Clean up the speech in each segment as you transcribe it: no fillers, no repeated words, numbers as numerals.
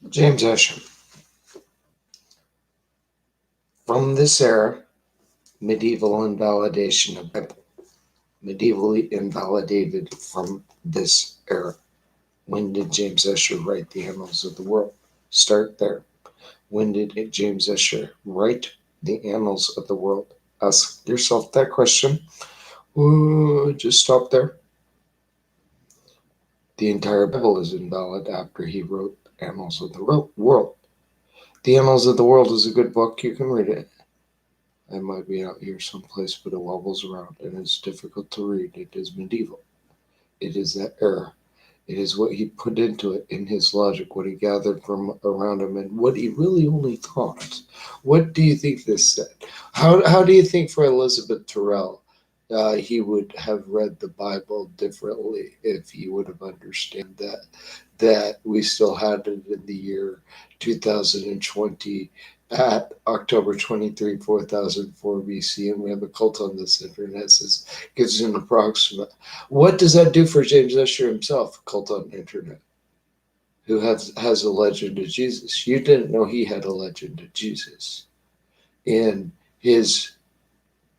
James Escher. From this era, medieval invalidation of Bible. Medievally invalidated from this era. When did James Escher write the Annals of the World? Start there. When did James Escher write the Annals of the World? Ask yourself that question. Just stop there. The entire Bible is invalid after he wrote Annals of the World. The Annals of the World is a good book. You can read it. I might be out here someplace, but it wobbles around and it's difficult to read. It is medieval. It is that era. It is what he put into it in his logic, what he gathered from around him, and what he really only thought. What do you think this said? How do you think for Elizabeth Terrell, he would have read the Bible differently if he would have understood that we still had it in the year 2020 at October 23, 4004 BC, and we have a cult on this internet says gives an approximate. What does that do for James Escher himself, a cult on the internet, who has a legend of Jesus? You didn't know he had a legend of Jesus in his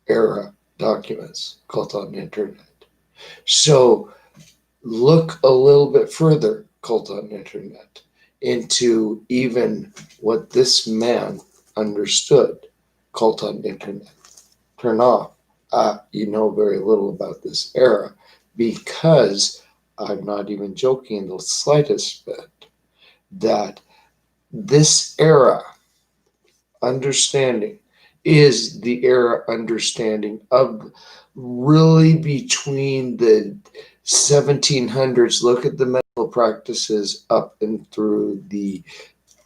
era documents, cult on the internet. So look a little bit further, cult on the internet, into even what this man understood, cult on the internet. Turn off. You know very little about this era because I'm not even joking in the slightest bit that this era understanding is the era understanding of really between the 1700s. Look at the medical practices up and through the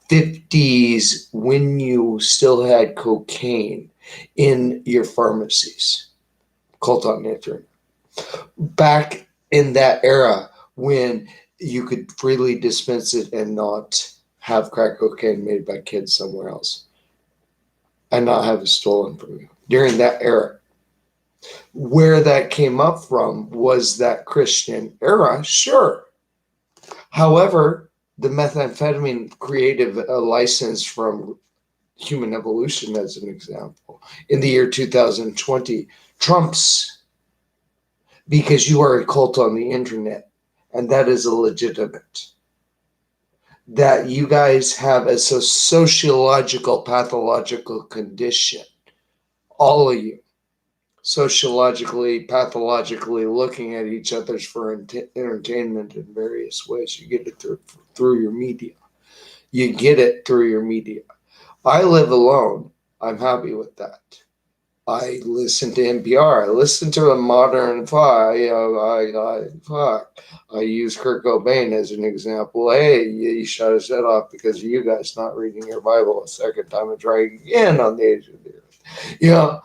50s when you still had cocaine in your pharmacies. Cult on the internet. Back in that era when you could freely dispense it and not have crack cocaine made by kids somewhere else and not have it stolen from you. During that era, where that came up from was that Christian era, sure. However, the methamphetamine created a license from human evolution, as an example, in the year 2020 trumps because you are a cult on the internet, and that is illegitimate. That you guys have a sociological, pathological condition, all of you, sociologically, pathologically looking at each other's for entertainment in various ways. You get it through your media. You get it through your media. I live alone. I'm happy with that. I listen to NPR. I listen to a modern I use Kurt Cobain as an example. Hey, you shut his head off because of you guys not reading your Bible a second time and trying again on the age of the earth. You know,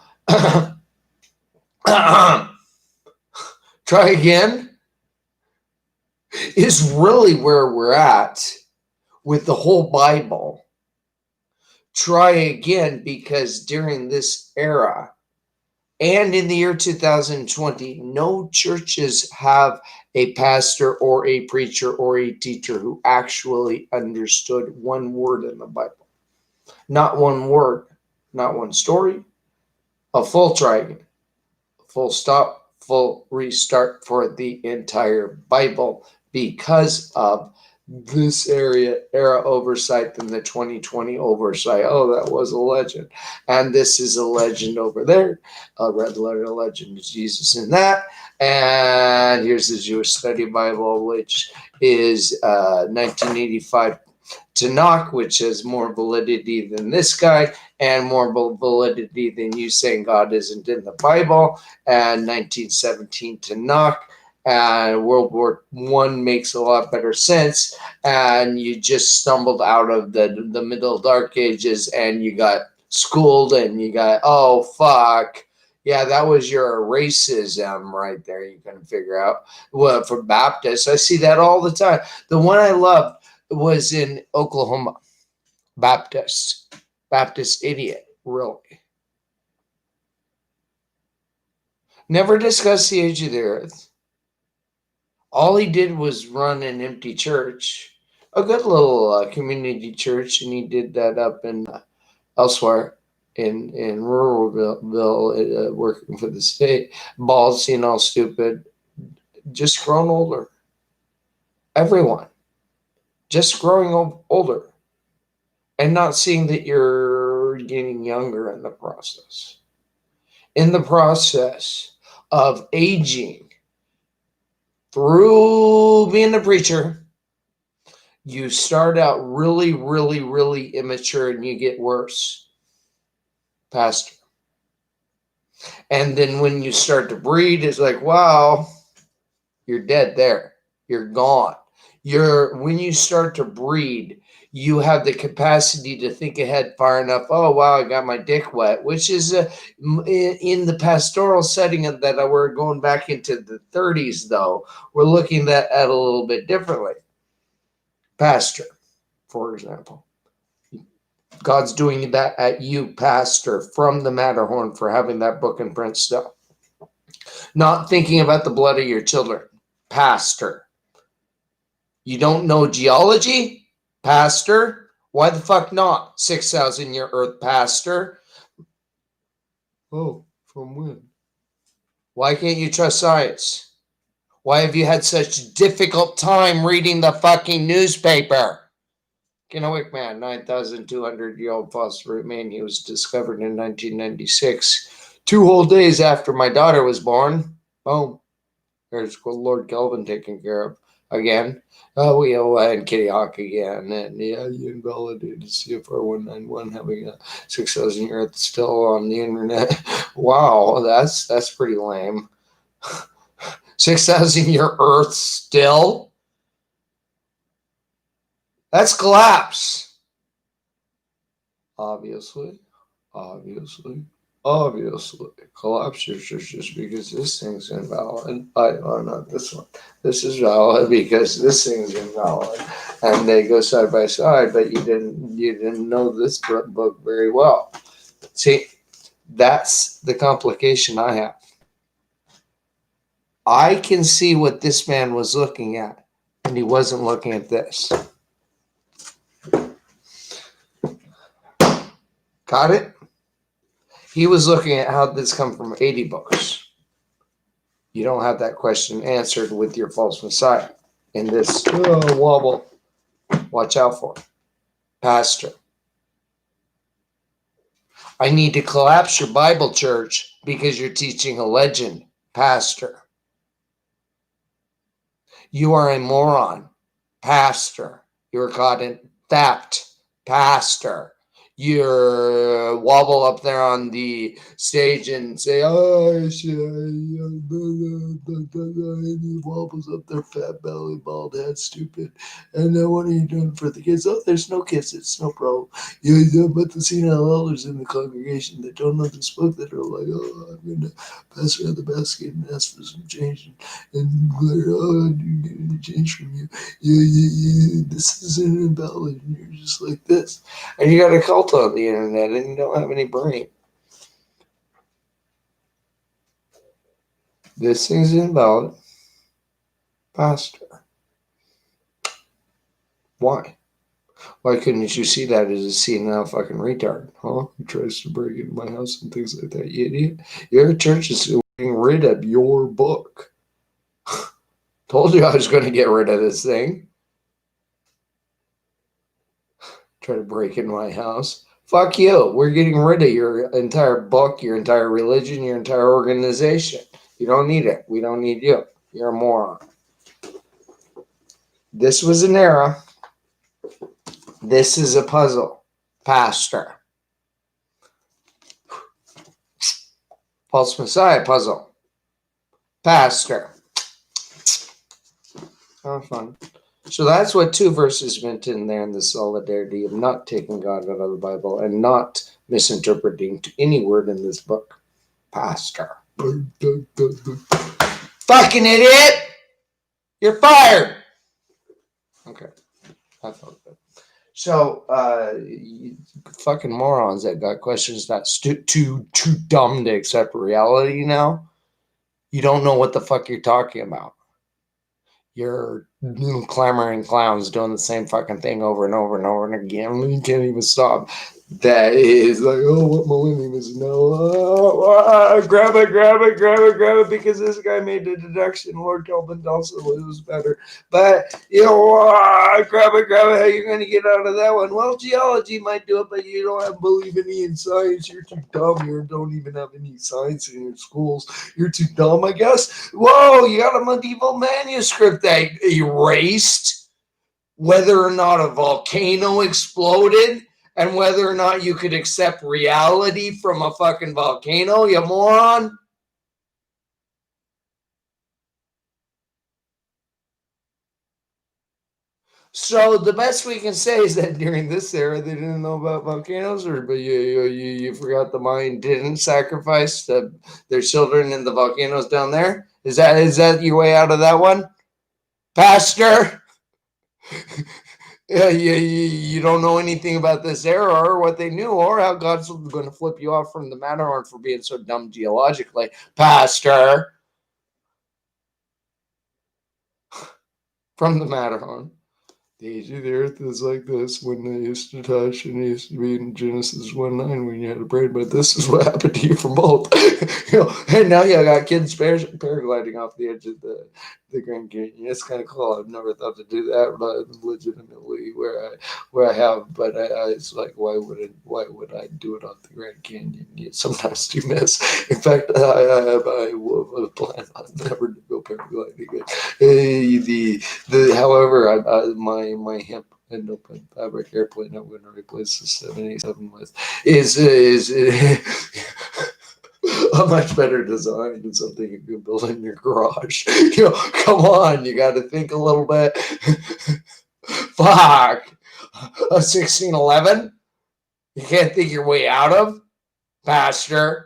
try again is really where we're at with the whole Bible. Try again because during this era and in the year 2020, no churches have a pastor or a preacher or a teacher who actually understood one word in the Bible. Not one word, not one story, a full try again, full stop, full restart for the entire Bible because of this era oversight than the 2020 oversight. Oh, that was a legend. And this is a legend over there. A red letter legend is Jesus in that. And here's the Jewish Study Bible, which is 1985 Tanakh, which has more validity than this guy and more validity than you saying God isn't in the Bible. And 1917 Tanakh. And World War One makes a lot better sense. And you just stumbled out of the middle dark ages and you got schooled and you got, oh, fuck. Yeah, that was your racism right there. You can figure out. Well, for Baptists, I see that all the time. The one I loved was in Oklahoma. Baptist idiot, really. Never discussed the age of the earth. All he did was run an empty church. a good little community church, and he did that up in elsewhere in ruralville, working for the state. Bald, seen all stupid, just grown older. Everyone just growing older, and not seeing that you're getting younger in the process. In the process of aging through being a preacher, you start out really, really, really immature, and you get worse, pastor. And then when you start to breed, it's like, wow, you're dead there. You're gone. When you start to breed, you have the capacity to think ahead far enough. Oh, wow, I got my dick wet, which is in the pastoral setting that we're going back into the 30s, though. We're looking at a little bit differently. Pastor, for example. God's doing that at you, pastor, from the Matterhorn, for having that book and print stuff. Not thinking about the blood of your children. Pastor. You don't know geology? Pastor. Why the fuck not? 6,000 year earth, pastor. Oh, from when? Why can't you trust science? Why have you had such difficult time reading the fucking newspaper? Kennewick man, 9,200-year-old fossil remain. He was discovered in 1996. 2 whole days after my daughter was born. Boom. There's Lord Kelvin taken care of again. And Kitty Hawk again. And yeah, you invalidated CFR 191 having a 6,000 year earth still on the internet. Wow, that's pretty lame. 6,000 year earth still? That's collapse. Obviously. Collapse is just because this thing's invalid. Not this one. This is valid because this thing's invalid. And they go side by side, but you didn't know this book very well. See, that's the complication I have. I can see what this man was looking at, and he wasn't looking at this. Got it? He was looking at how this come from 80 books. You don't have that question answered with your false messiah in this wobble. Watch out for it. Pastor. I need to collapse your Bible church because you're teaching a legend. Pastor. You are a moron. Pastor. You're caught in theft. Pastor. You wobble up there on the stage and say, oh, shit, he wobbles up there, fat belly, bald head, stupid. And then what are you doing for the kids? Oh, there's no kids, it's no problem. But the senile elders in the congregation that don't know this book that are like, oh, I'm going to pass around the basket and ask for some change. And oh, I didn't get any change from you. This isn't invalid. And you're just like this. And you got a cult on the internet and you don't have any brain. This thing's invalid. Pastor. Why? Why couldn't you see that as a senile fucking retard? Huh? He tries to break into my house and things like that. You idiot. Your church is getting rid of your book. Told you I was going to get rid of this thing. Try to break in my house. Fuck you. We're getting rid of your entire book, your entire religion, your entire organization. You don't need it. We don't need you. You're a moron. This was an era. This is a puzzle. Pastor. False Messiah puzzle. Pastor. Oh, fun. So that's what 2 verses meant in there, in the solidarity of not taking God out of the Bible and not misinterpreting any word in this book. Pastor. Fucking idiot! You're fired! Okay. I felt good. So, fucking morons that got questions that's too dumb to accept reality now. You don't know what the fuck you're talking about. You're clamoring clowns doing the same fucking thing over and over and over and again. You can't even stop. That is like, oh, what millennium is it now? Grab it, grab it, grab it, grab it, because this guy made the deduction. Lord Kelvin also was better. But, grab it, grab it. How you going to get out of that one? Well, geology might do it, but you don't believe any in science. You're too dumb. You don't even have any science in your schools. You're too dumb, I guess. Whoa, you got a medieval manuscript that erased whether or not a volcano exploded and whether or not you could accept reality from a fucking volcano, you moron. So the best we can say is that during this era they didn't know about volcanoes, but you forgot the Mayan didn't sacrifice their children in the volcanoes down there. Is that your way out of that one, Pastor? You don't know anything about this era or what they knew or how God's going to flip you off from the Matterhorn for being so dumb geologically, Pastor. From the Matterhorn. The age of the earth is like this when they used to touch, and it used to be in Genesis 1:9 when you had a brain, but this is what happened to you from both. And now you got kids paragliding off the edge of the Grand Canyon. It's kind of cool. I've never thought to do that, but legitimately where I have, but it's like why would I do it off the Grand Canyon? You sometimes do miss. In fact, I will plan on never to go paragliding again. However, my hemp and open fabric airplane I'm going to replace the 787 with is a much better design than something you can build in your garage. Come on, you got to think a little bit. Fuck, a 1611? You can't think your way out of, Pastor.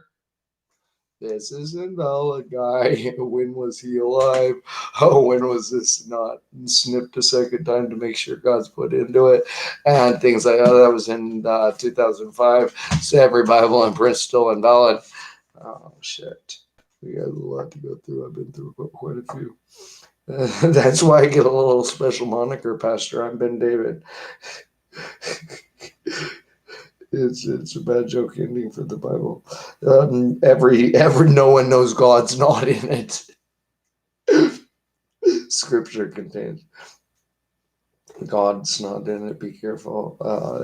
This is invalid, guy. When was he alive? Oh, when was this not snipped a second time to make sure God's put into it? And things like that. That was in 2005. So every Bible in print still invalid. Oh, shit. We got a lot to go through. I've been through quite a few. That's why I get a little special moniker, Pastor. I'm Ben David. It's a bad joke ending for the Bible. Every no one knows God's not in it. Scripture contains God's not in it. Be careful.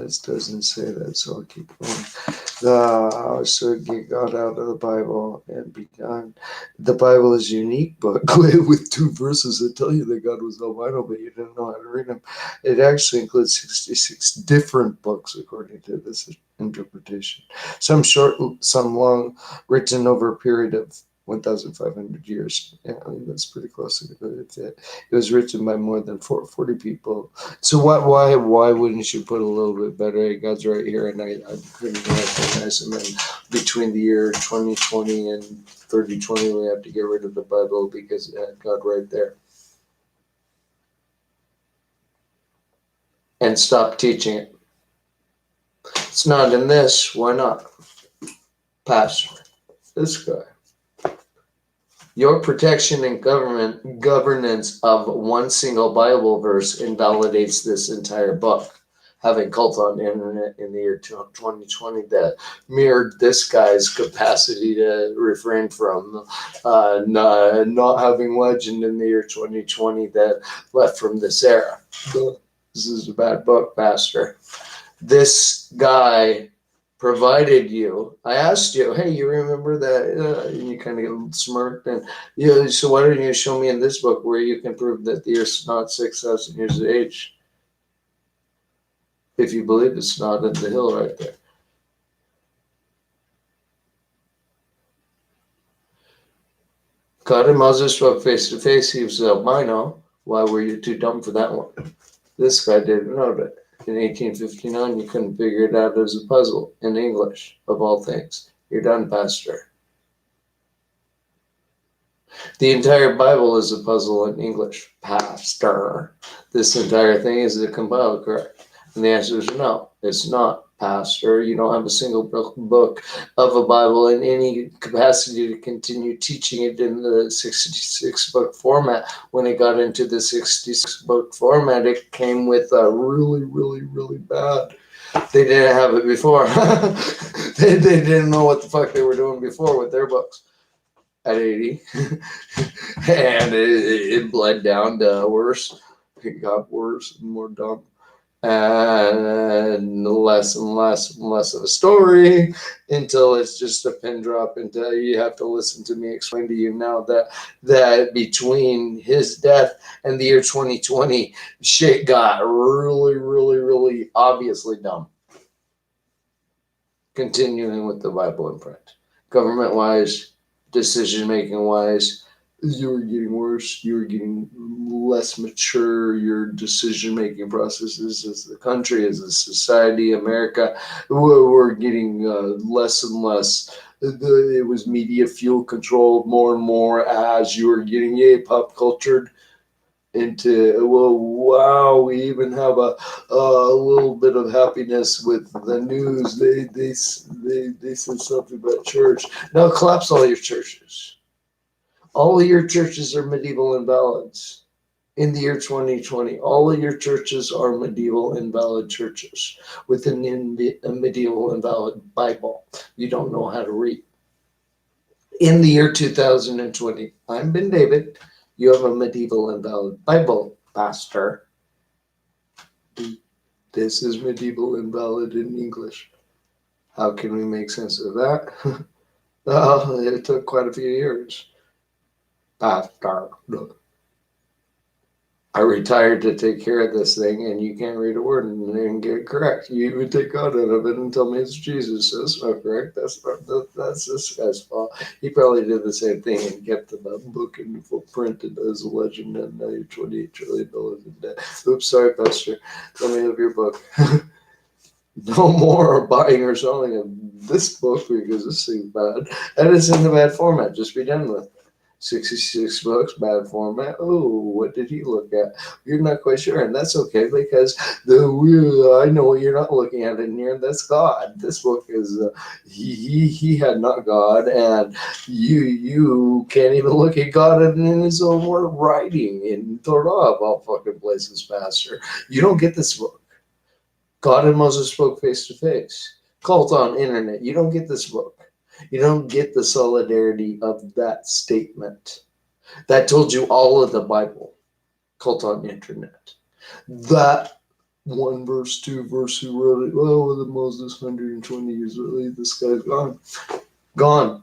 It doesn't say that, so I'll keep going. So get God out of the Bible and be done. The Bible is a unique book with 2 verses that tell you that God was albino, but you didn't know how to read them. It actually includes 66 different books according to this interpretation. Some short, some long, written over a period of 1,500 years. Yeah, I mean, that's pretty close to it. It was written by more than 40 people. So why wouldn't you put a little bit better? Hey, God's right here, and I couldn't recognize him. And between the year 2020 and 3020, we have to get rid of the Bible because it had God right there. And stop teaching it. It's not in this. Why not? Pastor, this guy. Your protection and governance of one single Bible verse invalidates this entire book. Having cult on the internet in the year 2020 that mirrored this guy's capacity to refrain from not having legend in the year 2020 that left from this era. This is a bad book, Pastor. This guy provided you. I asked you, hey, you remember that? And you kind of smirked. And so why don't you show me in this book where you can prove that the earth's not 6,000 years of age? If you believe it's not in the hill right there. God and Moses spoke face to face. He was albino. Why were you too dumb for that one? This guy didn't know that. In 1859, you couldn't figure it out as a puzzle in English, of all things. You're done, Pastor. The entire Bible is a puzzle in English, Pastor. This entire thing is a compile correct. And the answer is no, it's not, Pastor. You don't have a single book of a Bible in any capacity to continue teaching it in the 66 book format. When it got into the 66 book format, it came with a really, really, really bad. They didn't have it before. they didn't know what the fuck they were doing before with their books at 80. And it bled down to worse. It got worse and more dumb. And less and less and less of a story until it's just a pin drop, until you have to listen to me explain to you now that between his death and the year 2020, shit got really, really, really obviously dumb. Continuing with the Bible in print. Government wise, decision making wise, you were getting worse, you were getting less mature, your decision making processes as the country, as a society, America, were getting less and less. It was media fuel controlled more and more as you were getting pop cultured into, well, wow, we even have a little bit of happiness with the news. They said something about church. Now collapse all your churches. All of your churches are medieval invalids. In the year 2020, all of your churches are medieval invalid churches with a medieval invalid Bible. You don't know how to read. In the year 2020, I'm Ben David. You have a medieval invalid Bible, Pastor. This is medieval invalid in English. How can we make sense of that? Well, it took quite a few years. Pastor. I retired to take care of this thing, and you can't read a word and get it correct. You even take God out of it and tell me it's Jesus. That's not correct. That's this guy's fault. He probably did the same thing and kept the book in full print as a legend, and now you're $28 trillion in debt. Oops, sorry, Pastor. Let me have your book. No more buying or selling of this book because this thing's bad. And it's in the bad format. Just be done with it. 66 books, bad format. Oh, what did he look at? You're not quite sure, and that's okay because I know what you're not looking at in here. That's God. This book is he had not God, and you can't even look at God in his own writing in Torah of all fucking places, Pastor. You don't get this book. God and Moses spoke face to face. Cult on internet. You don't get this book. You don't get the solidarity of that statement. That told you all of the Bible. Cult on the internet. That one verse, two verse, who wrote it? Well, with Moses 120 years early, this guy's gone. Gone.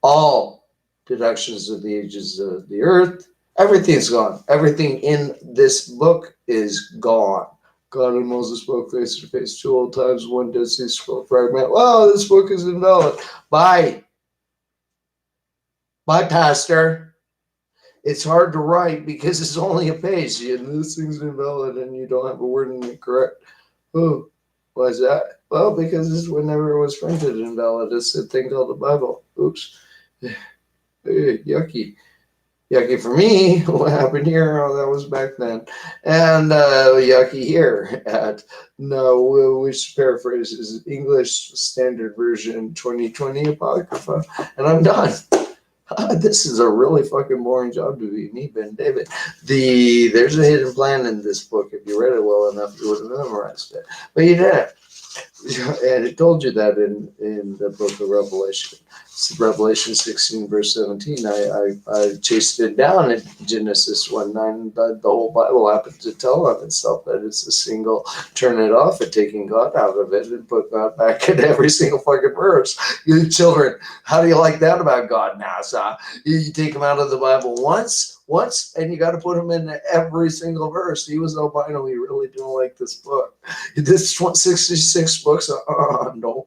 All deductions of the ages of the earth. Everything's gone. Everything in this book is gone. God and Moses spoke face to face 2 old times, 1 Dead Sea Scroll fragment. Wow, this book is invalid. Bye. Bye, Pastor. It's hard to write because it's only a page, and this thing's invalid, and you don't have a word in it correct. Oh, why is that? Well, because this whenever it was printed invalid. It's a thing called the Bible. Oops. Yucky. Yucky for me. What happened here? Oh, that was back then. And yucky here at no, which paraphrases English Standard Version 2020 Apocrypha. And I'm done. This is a really fucking boring job to be me, Ben David. There's a hidden plan in this book. If you read it well enough, you would have memorized it. But you didn't. And it told you that in the book of Revelation. Revelation 16, verse 17. I chased it down in Genesis 1:9. The whole Bible happens to tell on itself that it's a single turn it off and taking God out of it and put God back in every single fucking verse. You children, how do you like that about God now? So you take him out of the Bible once, and you got to put him in every single verse. He was albino. He really didn't like this book. This 66 books. No.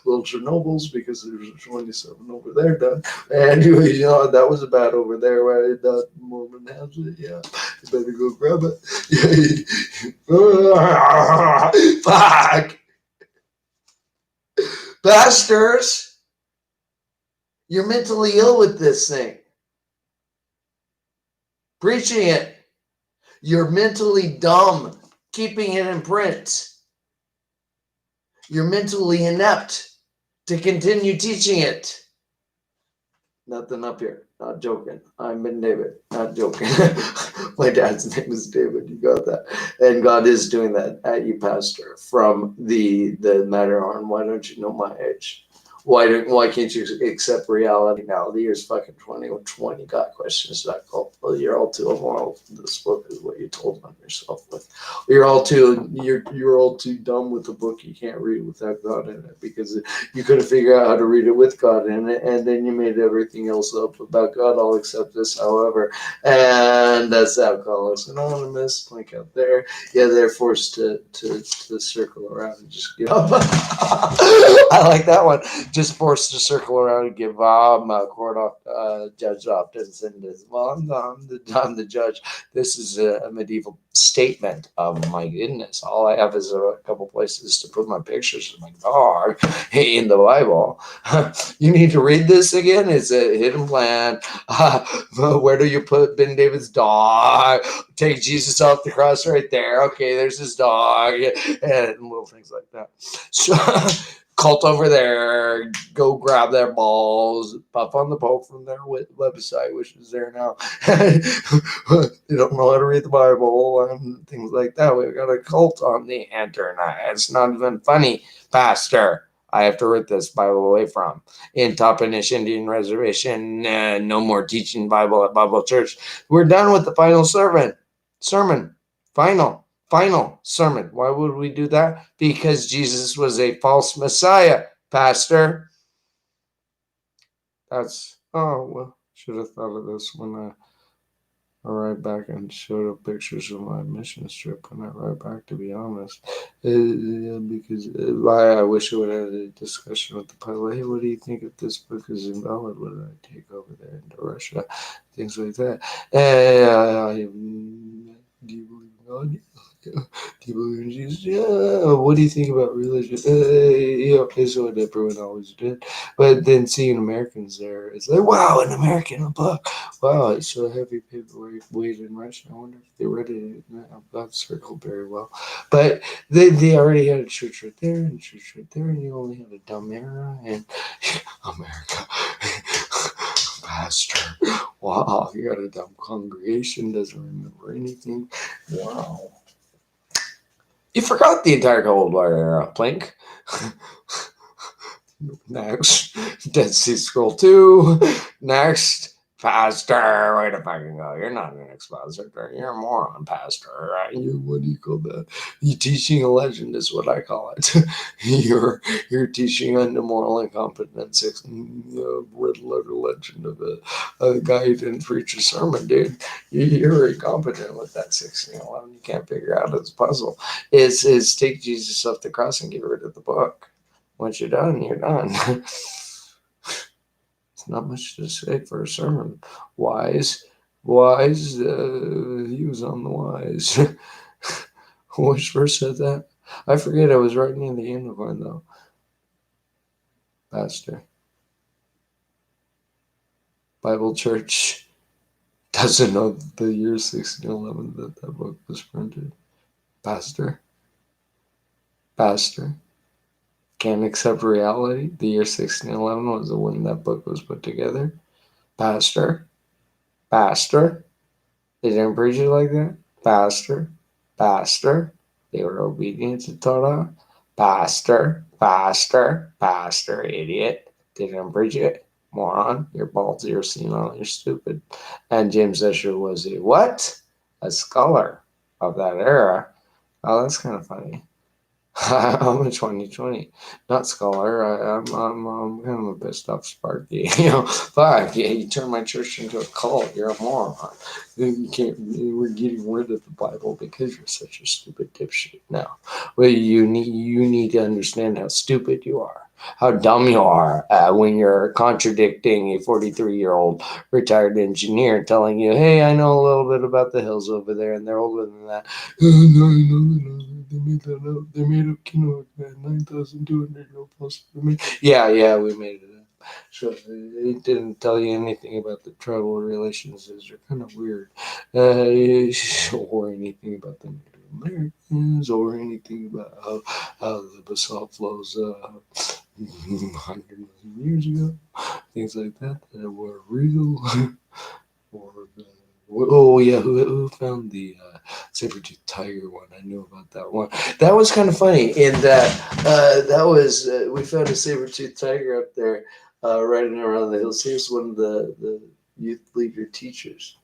Little Chernobyls because there's 27 over there done. And that was bad over there. Right? That Mormon has it. Yeah, you better go grab it. Fuck, pastors, you're mentally ill with this thing. Preaching it. You're mentally dumb. keeping it in print. You're mentally inept to continue teaching it. Nothing up here. Not joking. I'm Ben David. Not joking. My dad's name is David. You got that. And God is doing that at you, Pastor, from the matter on why don't you know my age? Why can't you accept reality now? The year's fucking 2020. Got questions that call. Well, you're all too immoral. This book is what you told on yourself with. You're all too dumb with the book you can't read without God in it, because you couldn't figure out how to read it with God in it, and then you made everything else up about God. I'll accept this, however, and that's Alcoholics Anonymous. Link out there. Yeah, they're forced to circle around and just give up. I like that one. Just forced to circle around and give court off, judge off and send this. Well, I'm the judge. This is a medieval statement of my goodness. All I have is a couple places to put my pictures of my dog in the Bible. You need to read this again. It's a hidden plan. Where do you put Ben David's dog? Take Jesus off the cross right there. Okay, there's his dog, and little things like that. So, cult over there, go grab their balls, puff on the Pope from their website, which is there now. You don't know how to read the Bible and things like that. We've got a cult on the internet. It's not even funny, Pastor. I have to rip this Bible away from. In Toppenish Indian Reservation, no more teaching Bible at Bible Church. We're done with the final sermon. Final sermon. Why would we do that? Because Jesus was a false Messiah, Pastor. Should have thought of this when I arrived back and showed up pictures of my mission trip when I arrived back, to be honest. Because I wish I would have had a discussion with the pilot. Hey, what do you think if this book is invalid? What did I take over there into Russia? Things like that. Do you believe in God? Do you believe in Jesus? Yeah. What do you think about religion? It's what everyone always did. But then seeing Americans there, it's like, wow, an American book. Wow, it's so heavy paperweight in Russia. I wonder if they read it. Not circled very well. But they already had a church right there and a church right there, and you only had a dumb era and America. Pastor. Wow, you got a dumb congregation, doesn't remember anything. Wow. You forgot the entire Cold War era, Plink. Next. Dead Sea Scroll 2. Next. Pastor. Way to fucking go. You're not an expositor. You're a moron, Pastor. Right? What do you call that? You teaching a legend is what I call it. You're teaching an immoral incompetence, red letter legend of a guy who didn't preach a sermon, dude. You're incompetent with that 1611. You can't figure out his puzzle. Is take Jesus off the cross and get rid of the book. Once you're done, you're done. It's not much to say for a sermon. Wise, he was on the wise. Which verse said that? I forget. I was writing in the unicorn, though. Pastor. Bible Church doesn't know the year 1611 that book was printed. Pastor. Can't accept reality. The year 1611 was the when that book was put together. Pastor. They didn't preach it like that. Pastor. They were obedient to Torah. Pastor, idiot. They didn't preach it. Moron. You're bald, you're senile, you're stupid. And James Escher was a what? A scholar of that era. Oh, that's kind of funny. I'm a 2020, not scholar. I'm kind of a pissed off Sparky. Fuck yeah, you turn my church into a cult. You're a moron. We're getting rid of the Bible because you're such a stupid dipshit now. Well, you need to understand how stupid you are, how dumb you are when you're contradicting a 43-year-old retired engineer telling you, hey, I know a little bit about the hills over there, and they're older than that. No. They made that up. They made up 9,200 plus. Yeah, we made it up. So it didn't tell you anything about the tribal relations. They're kind of weird. Or anything about them. Americans or anything about how the basalt flows hundreds of years ago, things like that that were real. Or oh yeah, who found the saber-tooth tiger one? I knew about that one. That was kind of funny in that that was we found a saber-tooth tiger up there riding around the hills. Here's one of the youth leader teachers.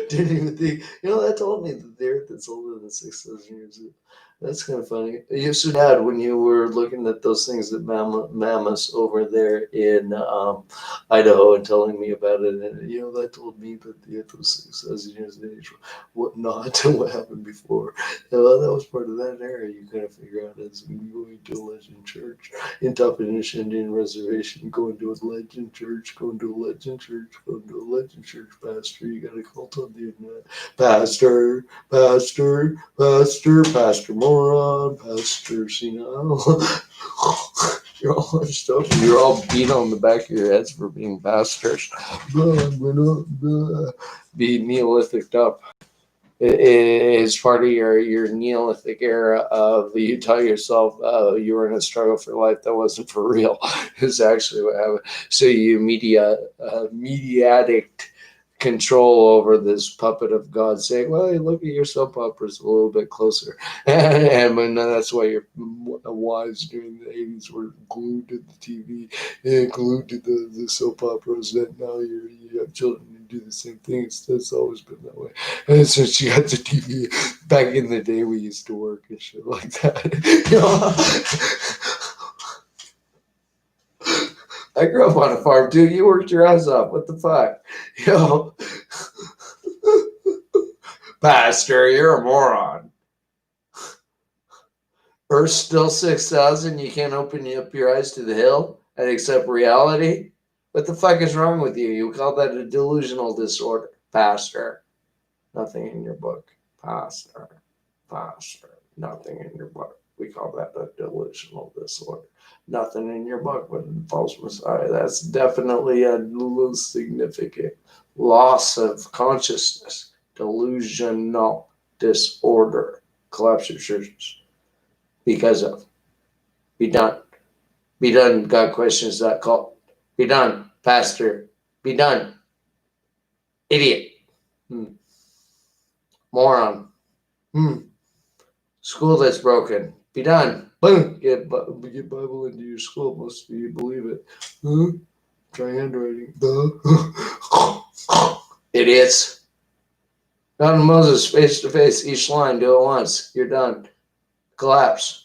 Didn't even think, that told me that the earth is older than 6,000 years. That's kind of funny. You should add when you were looking at those things that mammoths over there in Idaho and telling me about it, and that told me that the earth was 6,000 years of age. What not? What happened before? Well, that was part of that era. You kind of figure out as going to a legend church in Toppenish Indian Reservation, going to a legend church, going to a legend church, going to a legend church. Pastor, you got a cult on the internet. Pastor, pastor, pastor, pastor moron, pastor senile. You're all hunched up. You're all beat on the back of your heads for being pastors. Be Neolithic up. It is part of your Neolithic era of you tell yourself you were in a struggle for life that wasn't for real. Is actually what happened. So you mediatic control over this puppet of God, saying, "Well, you look at your soap operas a little bit closer," and that's why your wives during the '80s were glued to the TV and glued to the soap operas. That now you have children who do the same thing. It's always been that way. And since you got the TV back in the day, we used to work and shit like that. I grew up on a farm, dude. You worked your ass off. What the fuck? Pastor, you're a moron. Earth's still 6,000. You can't open up your eyes to the hill and accept reality? What the fuck is wrong with you? You call that a delusional disorder. Pastor, nothing in your book. Pastor, nothing in your book. We call that a delusional disorder. Nothing in your book but a false messiah. That's definitely a significant loss of consciousness. Delusional disorder. Collapse your churches. Because of. Be done. Be done. God questions that call. Be done. Pastor. Be done. Idiot. Moron. School that's broken. Be done. Boom. Get Bible into your school. Most of you believe it. Try handwriting. Idiots. God and Moses face to face. Each line. Do it once. You're done. Collapse.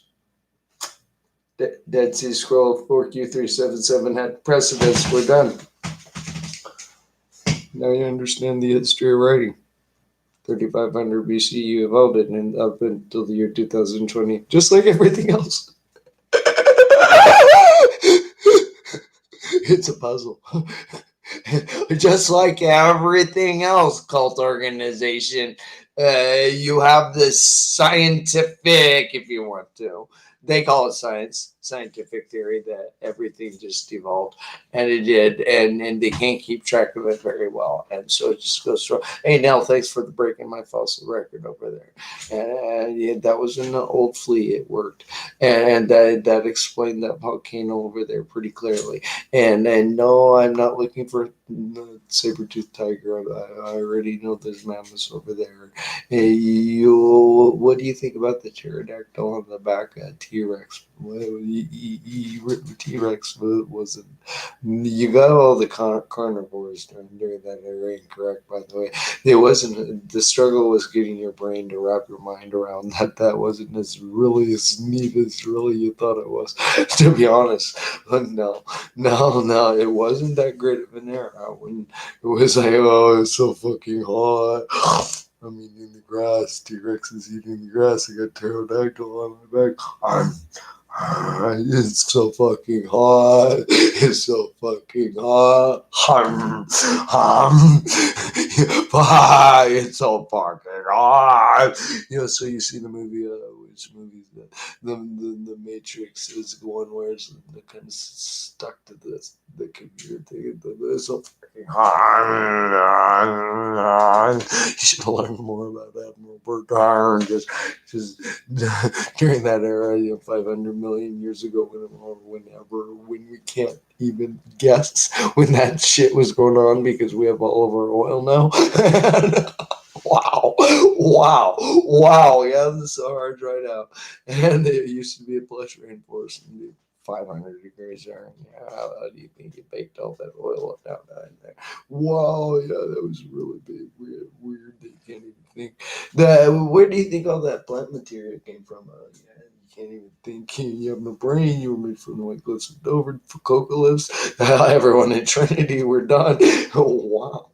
Dead Sea Scroll 4Q377 had precedents. We're done. Now you understand the history of writing. 3,500 BC, you evolved it, and up until the year 2020, just like everything else. It's a puzzle. Just like everything else, cult organization, you have this scientific, if you want to, they call it scientific theory that everything just evolved, and it did, and they can't keep track of it very well, and so it just goes through. Hey, Nell, thanks for the breaking my fossil record over there, and yeah, that was an old flea. It worked, and that explained that volcano over there pretty clearly. And no, I'm not looking for saber-toothed tiger. I already know there's mammoths over there. What do you think about the pterodactyl on the back? T-Rex. T-Rex wasn't. You got all the carnivores during that era, incorrect, by the way. It wasn't. The struggle was getting your brain to wrap your mind around that. That wasn't as neat as really you thought it was, to be honest. But no, it wasn't that great of an era when it was like, oh, it's so fucking hot. I'm eating the grass. T-Rex is eating the grass. I got pterodactyl on my back. It's so fucking hot. It's so fucking hot. It's so fucking hot. So you see the movie, which movie is that? The Matrix is the one where it's kind of stuck to the computer thing. It's so fucking on. You should learn more about Admiral Bert just during that era, 500 million years ago, when we can't even guess when that shit was going on because we have all of our oil now. Wow. Yeah, the Sahara's right now. And it used to be a plush rainforest and 500 degrees there. Yeah, how do you think you baked all that oil up down in there? Wow, yeah, that was really big. Weird. You can't even think. Where do you think all that plant material came from? Yeah, you can't even think. You have no brain. You were made from the white cliffs of Dover for cocoa lips. Everyone in Trinity, we're done. Oh, wow.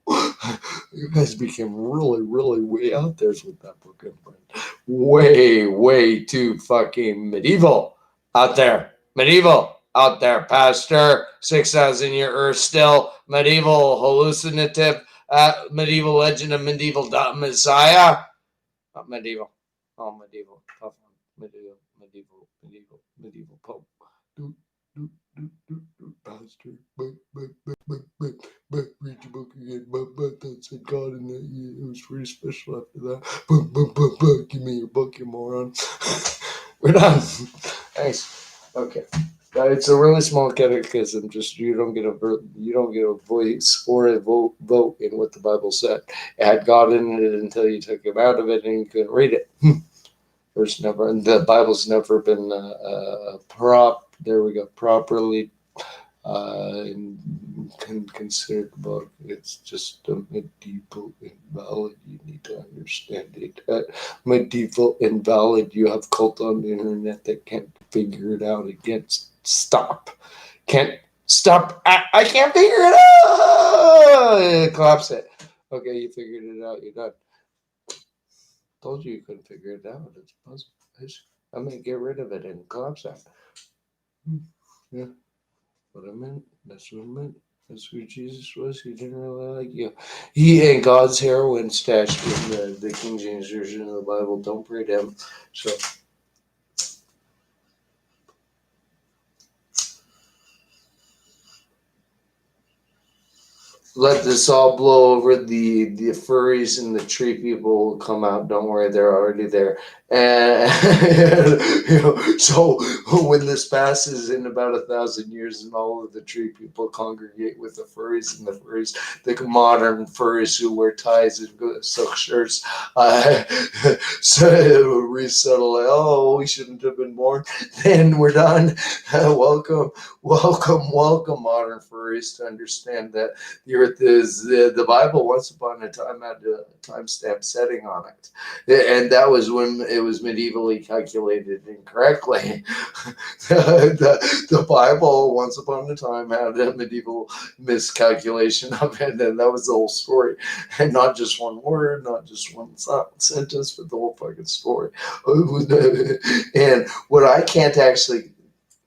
You guys became really way out there with that book, friend. Way too fucking medieval out there. Medieval out there, Pastor. 6,000 year Earth still. Medieval hallucinative. Medieval legend of medieval Messiah. Not medieval. Oh, medieval. Tough one. Medieval Pope. Pastor. But read your book again. But that said God in that year. It was pretty special after that. But give me your book, you moron. We're done. Thanks. Okay. It's a really small catechism. Just you don't get a voice or a vote in what the Bible said. It had God in it until you took him out of it and you couldn't read it. The Bible's never been properly considered a book. It's just a medieval invalid. You need to understand it. Medieval invalid. You have cult on the internet that can't figure it out again. Stop. Can't stop. I can't figure it out. Collapse it. Okay, you figured it out. You're done. Told you couldn't figure it out. It's puzzle. I'm gonna get rid of it and collapse that. Yeah. What I meant. That's what I meant. That's who Jesus was. He didn't really like you. He and God's heroin stashed in the King James Version of the Bible. Don't pray to him. So. Let this all blow over. The furries and the tree people will come out. Don't worry, they're already there. And so when this passes in about 1,000 years, and all of the tree people congregate with the furries, the modern furries who wear ties and silk shirts, so resettle. Oh, we shouldn't have been born. Then we're done. Welcome, modern furries, to understand that the earth is the Bible once upon a time had a timestamp setting on it, and that was when it was medievally calculated incorrectly. the Bible once upon a time had a medieval miscalculation of it, and that was the whole story, and not just one word, not just one sentence, but the whole fucking story. And what I can't actually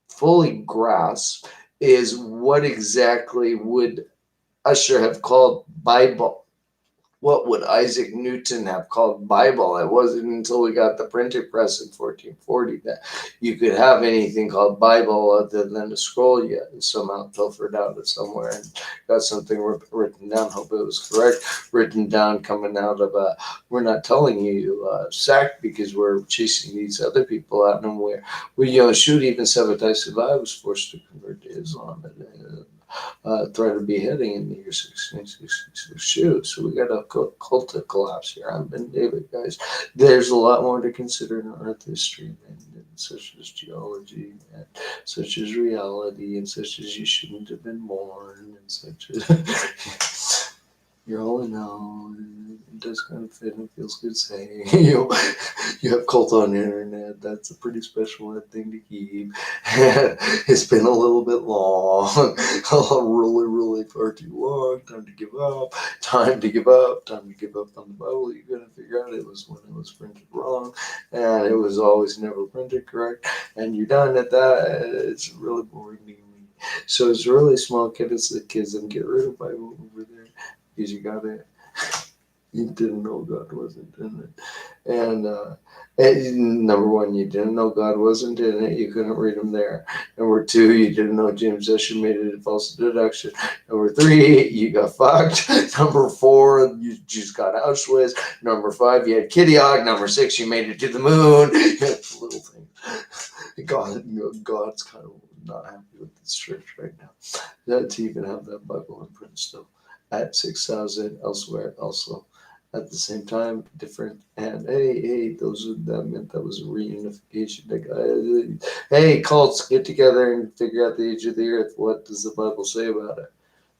fully grasp is what exactly would Usher have called Bible. What would Isaac Newton have called Bible? It wasn't until we got the printing press in 1440 that you could have anything called Bible other than a scroll you somehow pilfered out of somewhere and got something written down. Hope it was correct. Written down coming out of we're not telling you sacked because we're chasing these other people out, and we shoot, even Sabbatai Savai was forced to convert to Islam. Threat of beheading in the year 1666. So we got a cult to collapse here. I've been David, guys. There's a lot more to consider in Earth history, and such as geology, and such as reality, and such as you shouldn't have been born, and such as you're all in all. It does kind of fit and feels good saying. You have cult on the internet. That's a pretty special thing to keep. It's been a little bit long. Really far too long. Time to give up. Time to give up on the Bible. You're going to figure out it was when it was printed wrong. And it was always never printed correct. And you're done at that. It's really boring to me. So it's really small kids and get rid of Bible over there. Because you got it. You didn't know God wasn't in it. And number one, you didn't know God wasn't in it. You couldn't read him there. Number two, you didn't know James Escher made it a false deduction. Number three, you got fucked. Number four, you just got Auschwitz. Number five, you had Kitty Hawk. Number six, you made it to the moon. Little thing. God's kind of not happy with this church right now. To even have that Bible in print still at 6,000 elsewhere also. At the same time, different. And hey, that meant that was a reunification. Hey, cults, get together and figure out the age of the earth. What does the Bible say about it?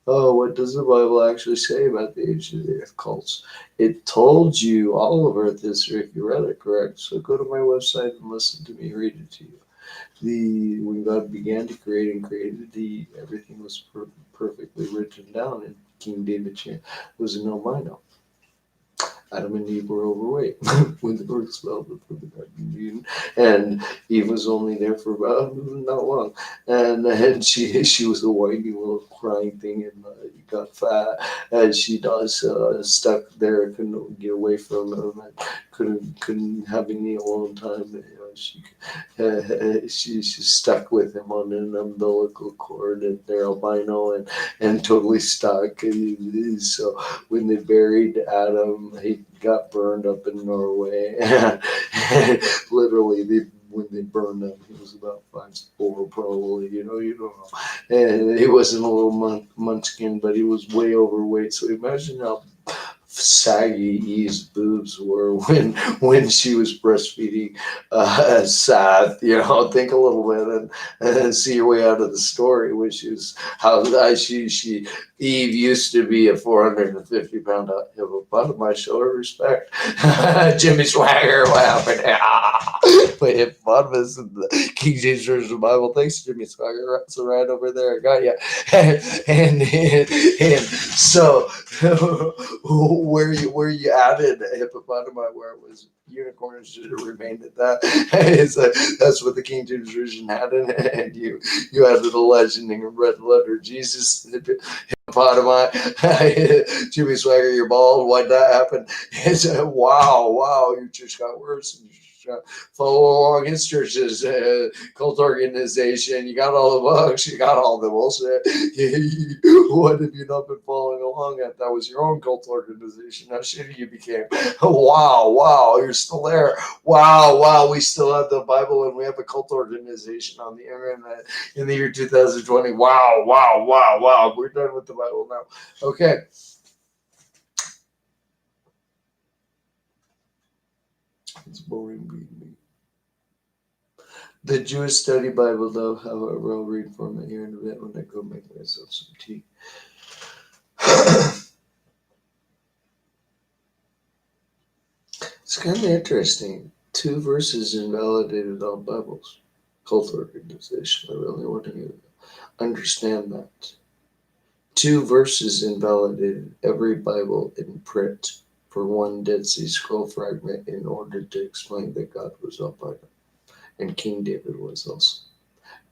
Oh, what does the Bible actually say about the age of the earth cults? It told you all of Earth history if you read it correct. So go to my website and listen to me read it to you. When God began to create and created, everything was perfectly written down in King David was a no minor. Adam and Eve were overweight when the bird smelled before the Garden of Eden, and Eve was only there for about not long, and she was a whiny little crying thing and got fat, and she does stuck there, couldn't get away from him, and couldn't have any alone time. She's stuck with him on an umbilical cord, and they're albino and totally stuck. And so when they buried Adam, he got burned up in Norway. And literally, when they burned him, he was about 5'4", probably. You don't know. And he wasn't a little munchkin, but he was way overweight. So imagine how saggy Eve's boobs were when she was breastfeeding Seth. Think a little bit and see your way out of the story, which is how she Eve used to be a 450-pound hippopotami. Show her respect. Jimmy Swagger, what happened? Wait, hippopotamus in the King James Version of the Bible. Thanks, Jimmy Swagger. That's right over there. I got you. And so where you added a hippopotami where it was unicorns should have remained at that. That's what the King James Version had in it, and you added a legend in red letter Jesus hippopotami. Jimmy Swagger, you're bald. Why'd that happen? It's wow, your church got worse. And follow along his church's cult organization. You got all the books. You got all the bullshit. What have you not been following along at? That was your own cult organization. How shitty you became. Wow, you're still there. Wow, we still have the Bible and we have a cult organization on the internet in the year 2020. Wow. We're done with the Bible now. Okay. It's boring being me. The Jewish Study Bible, though, however, I'll read from it here in a bit when I go make myself some tea. It's kind of interesting. 2 verses invalidated all Bibles. Cult organization. I really want to understand that. 2 verses invalidated every Bible in print for one Dead Sea Scroll fragment in order to explain that God was albino. And King David was also.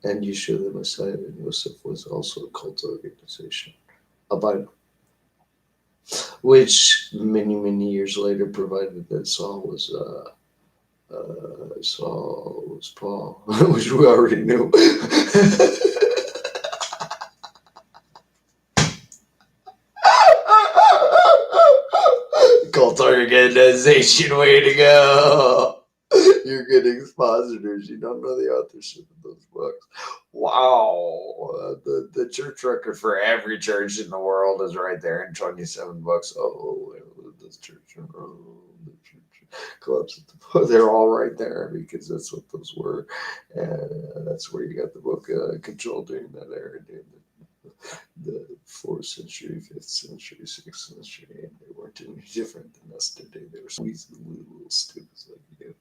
And Yeshua the Messiah and Joseph was also a cult organization, albino, which many years later provided that Saul was Paul, which we already knew. Cult organization, way to go. You're good expositors. You don't know the authorship of those books. Wow. The church record for every church in the world is right there in 27 books. Oh, this church. The church clubs. They're all right there because that's what those were. And that's where you got the book Control during that era, dude. The 4th century, 5th century, 6th century, and they weren't any different than us today. They were squeezing little stupids like you.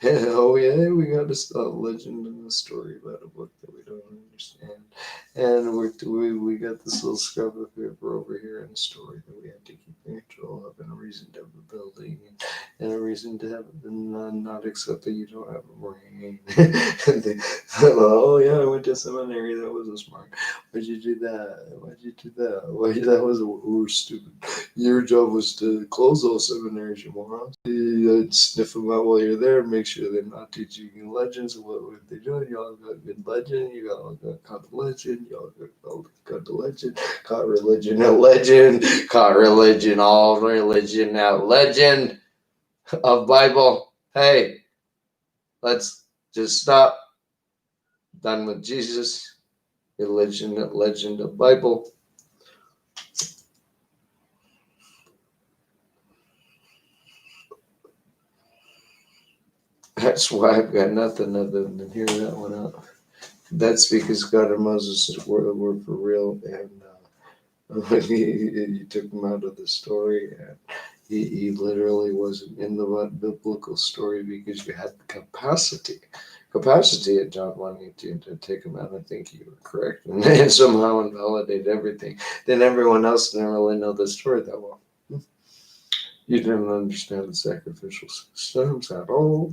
And, oh yeah, we got a legend and a story about a book that we don't understand. And we got this little scrub of paper over here and a story that we had to keep control of and a reason to have a building and a reason to have not accept that you don't have a brain. And they, oh yeah, I went to seminary. That wasn't smart. Why'd you do that? Why'd you do that? Why that was stupid. Your job was to close those seminaries, you morons. You sniff them out while you're there, make sure they're not teaching you legends. What were they doing? Y'all got good legend. You all got caught the legend. Y'all got the legend. Caught religion at legend. Caught religion, all religion at legend of Bible. Hey, let's just stop. Done with Jesus. Religion at legend of Bible. That's why I've got nothing other than hear that one out. That's because God and Moses were for real, and you took him out of the story, and he literally wasn't in the biblical story because you had the capacity at John 1:18 to take him out. I think you were correct, and somehow invalidate everything. Then everyone else didn't really know the story that well. You didn't understand the sacrificial systems at all.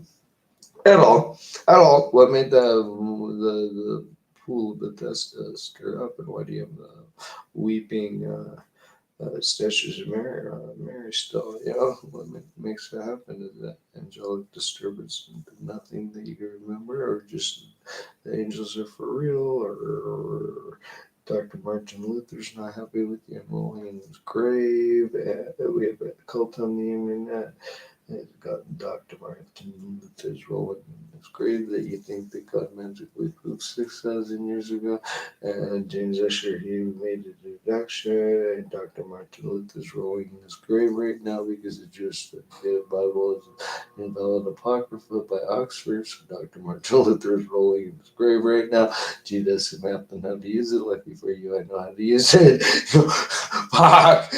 At all. At all. What made the pool of Bethesda stir up, and why do you have the weeping statues of Mary still? What makes it happen is that angelic disturbance, nothing that you can remember, or just the angels are for real, or Dr. Martin Luther's not happy with you and rolling in his grave. We have a cult on the internet. It's got Dr. Martin Luther's rolling in his grave that you think that God magically proved 6,000 years ago. And James Escher, he made a deduction, and Dr. Martin Luther's rolling in his grave right now because the Jewish Bible is an invalid apocrypha by Oxford. So Dr. Martin Luther is rolling in his grave right now. Gee, doesn't happen how to use it. Lucky for you, I know how to use it. Fuck!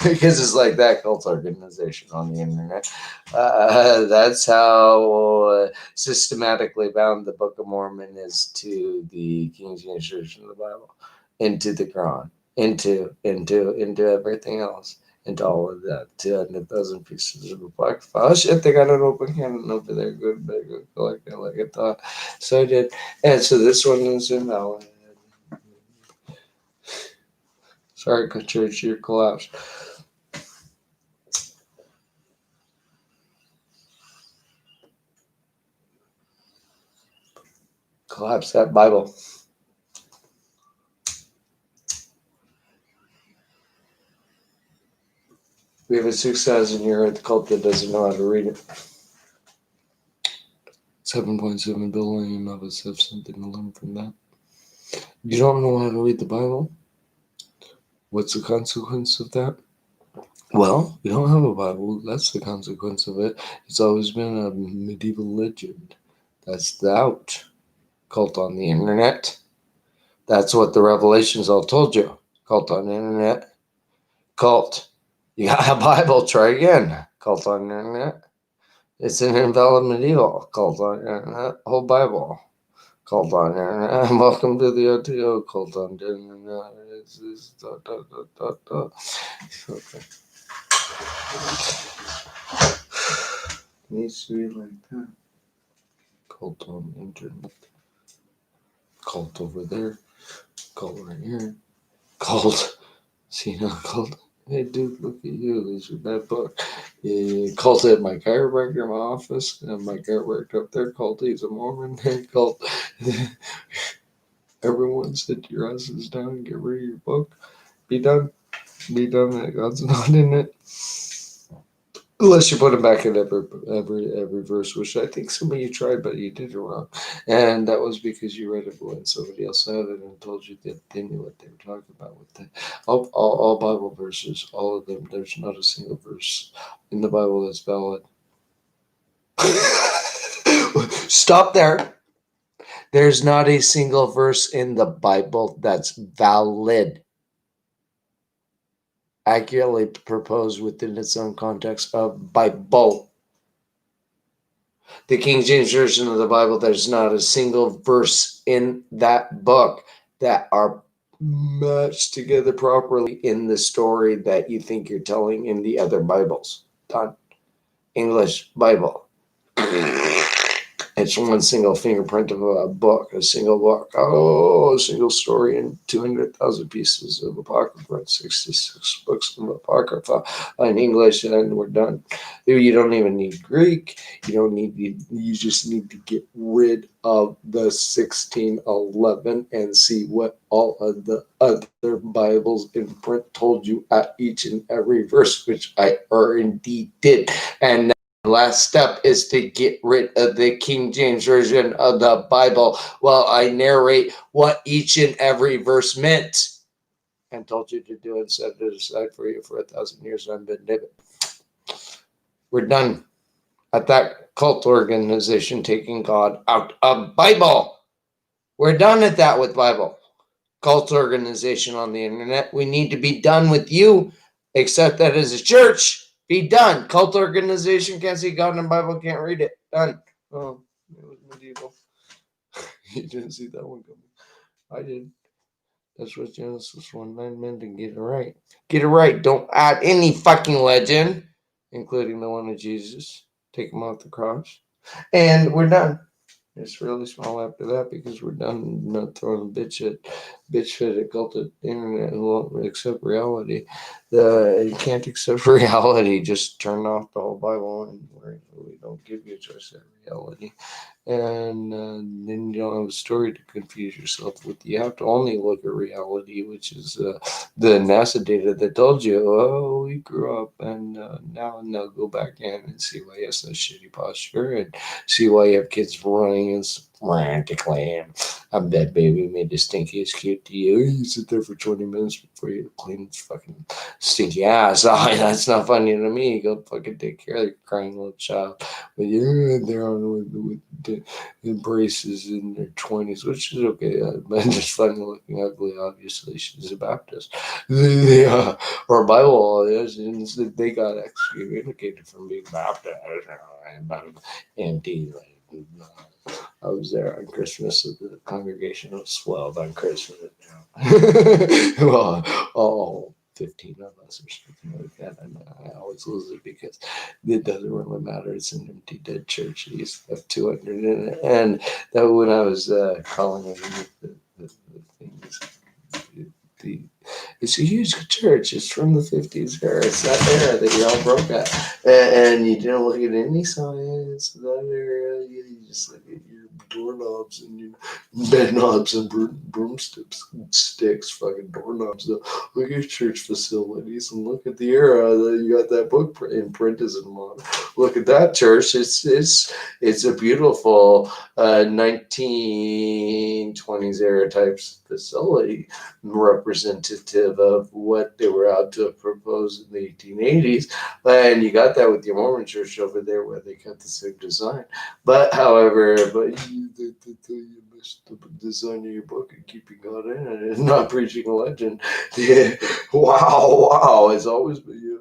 Because it's like that cult organization on the internet. That's how systematically bound the Book of Mormon is to the King James Version of the Bible, into the Quran, into everything else, into all of that, 200,000 pieces of apocrypha. Oh shit, they got an open canon over there. Good, like I thought. So I did, and so this one is invalid. Sorry, church, your collapse. Collapse that Bible. We have a 6,000-year cult that doesn't know how to read it. 7.7 billion of us have something to learn from that. You don't know how to read the Bible? What's the consequence of that? Well, you don't have a Bible. That's the consequence of it. It's always been a medieval legend. That's the out cult on the internet. That's what the Revelations all told you. Cult on the internet. Cult. You got a Bible, try again. Cult on the internet. It's an invalid medieval. Cult on the internet. Whole Bible. Cult on the internet. Welcome to the OTO. Cult on the internet. Okay. It needs to be like that. Cult on the internet. Cult over there. Cult right here. Cult. See now, cult. Hey, dude, look at you. These are bad book. Yeah, cult at my chiropractor in my office, and my chiropractor up there called he's a Mormon. Cult. Everyone sit your asses down and get rid of your book. Be done. Be done. God's not in it. Unless you put it back in every verse, which I think some of you tried, but you did it wrong. And that was because you read it when somebody else had it and told you that they knew what they were talking about with it. All Bible verses, all of them, there's not a single verse in the Bible that's valid. Stop there. There's not a single verse in the Bible that's valid. Accurately proposed within its own context of Bible. The King James Version of the Bible, there's not a single verse in that book that are matched together properly in the story that you think you're telling in the other Bibles. Done. English Bible. It's one single fingerprint of a book, a single book. Oh, a single story and 200,000 pieces of Apocrypha, 66 books of Apocrypha in English, and we're done. You don't even need Greek. You just need to get rid of the 1611 and see what all of the other Bibles in print told you at each and every verse, which I indeed did. And the last step is to get rid of the King James Version of the Bible while I narrate what each and every verse meant and told you to do and set it aside for you for 1,000 years. I've been David. We're done at that cult organization taking God out of Bible. We're done at that with Bible. Cult organization on the internet. We need to be done with you, except that as a church, be done. Cult organization can't see God in the Bible, can't read it. Done. Oh, it was medieval. You didn't see that one coming. I did. That's what Genesis 1:9 meant, and get it right. Get it right. Don't add any fucking legend, including the one of Jesus. Take him off the cross. And we're done. It's really small after that because we're done not throwing bitch fit at cult at the internet and won't accept reality. You can't accept reality. Just turn off the whole Bible and we don't give you a choice at reality. And then you don't have a story to confuse yourself with. You have to only look at reality, which is the NASA data that told you, oh, we grew up, and now go back in and see why you have such shitty posture and see why you have kids running and frantically. I bet baby made the stinkiest cute to you. You sit there for 20 minutes before you clean his fucking stinky ass. Oh, that's not funny to me. Go fucking take care of your crying little child. But you're there on with braces in their 20s, which is okay. But just funny looking ugly. Obviously, she's a Baptist. Or Bible, they got excommunicated from being Baptist. Anti, I was there on Christmas. The congregation was swelled on Christmas. Well, all 15 of us or something like that. And I always lose it because it doesn't really matter. It's an empty, dead church. It used to have 200 in it. And that when I was calling it the things, it's a huge church. It's from the 50s era. It's that era that you all broke at. And you didn't look at any signs of that era. You just look at your doorknobs and your bed knobs and broomsticks, fucking doorknobs. So look at church facilities and look at the era that you got that book in printism on. Look at that church. It's a beautiful 1920s era type facility, representative of what they were out to propose in the 1880s. And you got that with your Mormon church over there where they got the same design. But however, you missed the design of your book and keeping God in it and not preaching a legend. Yeah. Wow. It's always been,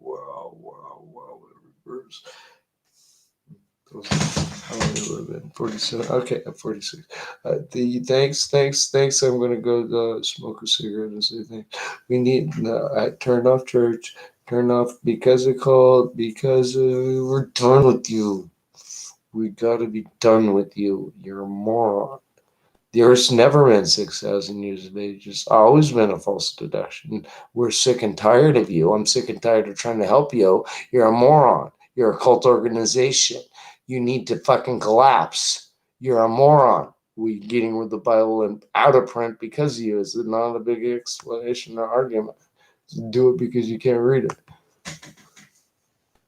wow. Every verse. How long do I live in? 47. Okay, I'm 46. Thanks. I'm gonna go smoke a cigarette and say thanks. We need. I turned off church. Turned off because of cult. Because we're done with you. We gotta be done with you. You're a moron. The Earth's never been 6,000 years of age. It's always been a false deduction. We're sick and tired of you. I'm sick and tired of trying to help you. You're a moron. You're a cult organization. You need to fucking collapse. You're a moron. We getting rid of the Bible and out of print because of you is not a big explanation or argument. Do it because you can't read it.